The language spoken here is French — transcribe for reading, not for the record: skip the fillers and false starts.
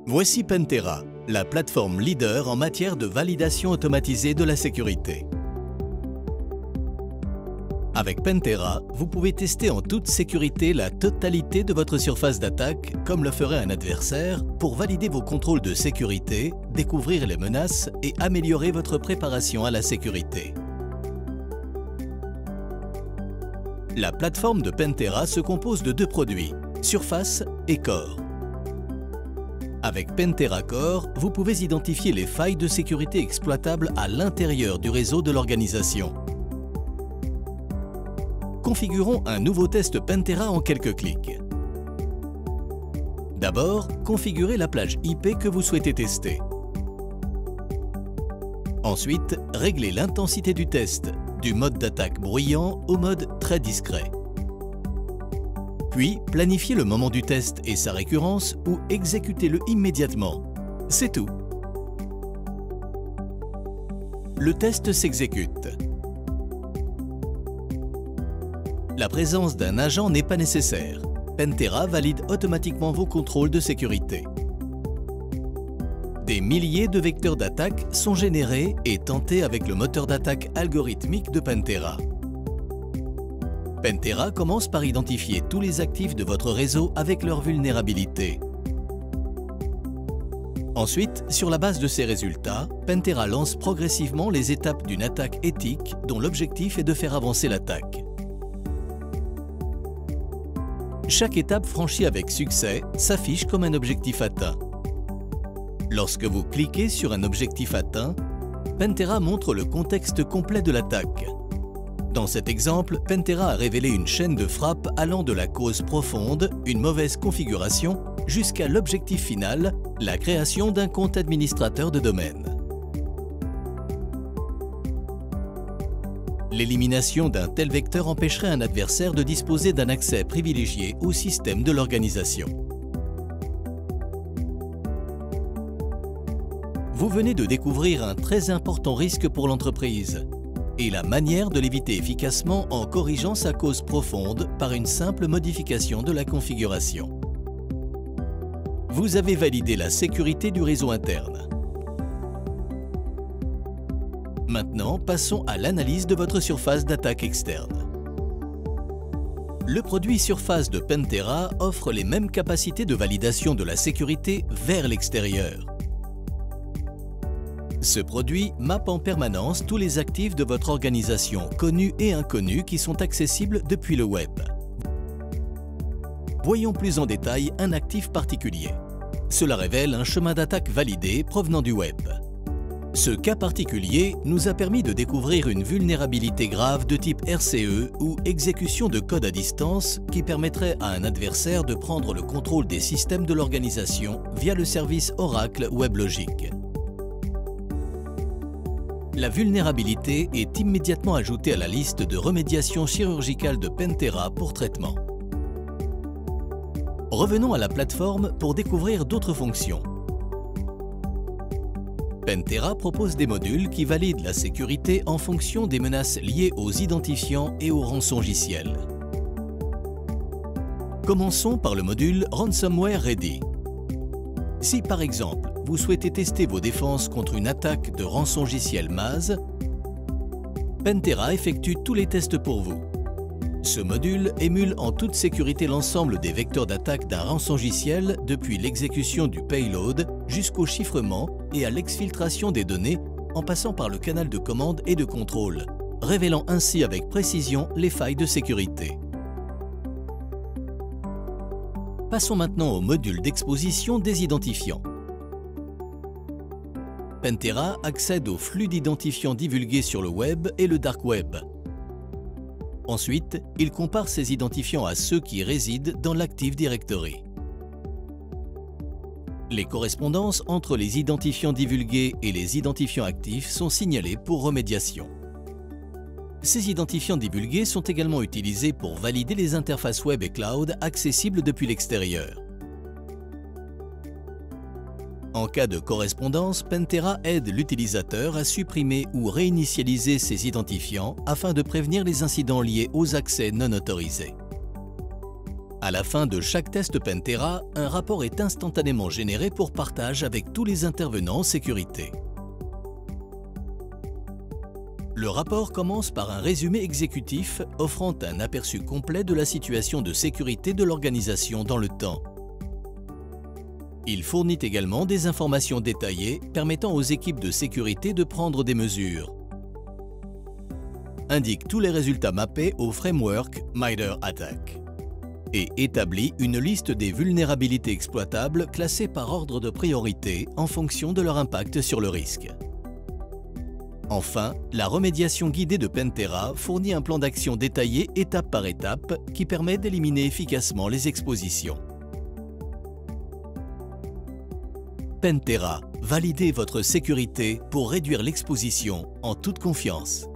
Voici Pentera, la plateforme leader en matière de validation automatisée de la sécurité. Avec Pentera, vous pouvez tester en toute sécurité la totalité de votre surface d'attaque, comme le ferait un adversaire, pour valider vos contrôles de sécurité, découvrir les menaces et améliorer votre préparation à la sécurité. La plateforme de Pentera se compose de deux produits, Surface et Core. Avec Pentera Core, vous pouvez identifier les failles de sécurité exploitables à l'intérieur du réseau de l'organisation. Configurons un nouveau test Pentera en quelques clics. D'abord, configurez la plage IP que vous souhaitez tester. Ensuite, réglez l'intensité du test, du mode d'attaque bruyant au mode très discret. Puis, planifiez le moment du test et sa récurrence ou exécutez-le immédiatement. C'est tout. Le test s'exécute. La présence d'un agent n'est pas nécessaire. Pentera valide automatiquement vos contrôles de sécurité. Des milliers de vecteurs d'attaque sont générés et tentés avec le moteur d'attaque algorithmique de Pentera. Pentera commence par identifier tous les actifs de votre réseau avec leurs vulnérabilités. Ensuite, sur la base de ces résultats, Pentera lance progressivement les étapes d'une attaque éthique dont l'objectif est de faire avancer l'attaque. Chaque étape franchie avec succès s'affiche comme un objectif atteint. Lorsque vous cliquez sur un objectif atteint, Pentera montre le contexte complet de l'attaque. Dans cet exemple, Pentera a révélé une chaîne de frappe allant de la cause profonde, une mauvaise configuration, jusqu'à l'objectif final, la création d'un compte administrateur de domaine. L'élimination d'un tel vecteur empêcherait un adversaire de disposer d'un accès privilégié au système de l'organisation. Vous venez de découvrir un très important risque pour l'entreprise et la manière de l'éviter efficacement en corrigeant sa cause profonde par une simple modification de la configuration. Vous avez validé la sécurité du réseau interne. Maintenant, passons à l'analyse de votre surface d'attaque externe. Le produit Surface de Pentera offre les mêmes capacités de validation de la sécurité vers l'extérieur. Ce produit mappe en permanence tous les actifs de votre organisation, connus et inconnus, qui sont accessibles depuis le web. Voyons plus en détail un actif particulier. Cela révèle un chemin d'attaque validé provenant du web. Ce cas particulier nous a permis de découvrir une vulnérabilité grave de type RCE ou exécution de code à distance qui permettrait à un adversaire de prendre le contrôle des systèmes de l'organisation via le service Oracle WebLogic. La vulnérabilité est immédiatement ajoutée à la liste de remédiation chirurgicale de Pentera pour traitement. Revenons à la plateforme pour découvrir d'autres fonctions. Pentera propose des modules qui valident la sécurité en fonction des menaces liées aux identifiants et aux rançongiciels. Commençons par le module Ransomware Ready. Si par exemple, vous souhaitez tester vos défenses contre une attaque de rançongiciel Maz, Pentera effectue tous les tests pour vous. Ce module émule en toute sécurité l'ensemble des vecteurs d'attaque d'un rançongiciel depuis l'exécution du payload jusqu'au chiffrement et à l'exfiltration des données en passant par le canal de commande et de contrôle, révélant ainsi avec précision les failles de sécurité. Passons maintenant au module d'exposition des identifiants. Pentera accède au flux d'identifiants divulgués sur le web et le dark web. Ensuite, il compare ces identifiants à ceux qui résident dans l'Active Directory. Les correspondances entre les identifiants divulgués et les identifiants actifs sont signalées pour remédiation. Ces identifiants divulgués sont également utilisés pour valider les interfaces web et cloud accessibles depuis l'extérieur. En cas de correspondance, Pentera aide l'utilisateur à supprimer ou réinitialiser ses identifiants afin de prévenir les incidents liés aux accès non autorisés. À la fin de chaque test Pentera, un rapport est instantanément généré pour partage avec tous les intervenants en sécurité. Le rapport commence par un résumé exécutif offrant un aperçu complet de la situation de sécurité de l'organisation dans le temps. Il fournit également des informations détaillées permettant aux équipes de sécurité de prendre des mesures. Indique tous les résultats mappés au framework MITRE ATT&CK et établit une liste des vulnérabilités exploitables classées par ordre de priorité en fonction de leur impact sur le risque. Enfin, la remédiation guidée de Pentera fournit un plan d'action détaillé étape par étape qui permet d'éliminer efficacement les expositions. Pentera, validez votre sécurité pour réduire l'exposition en toute confiance.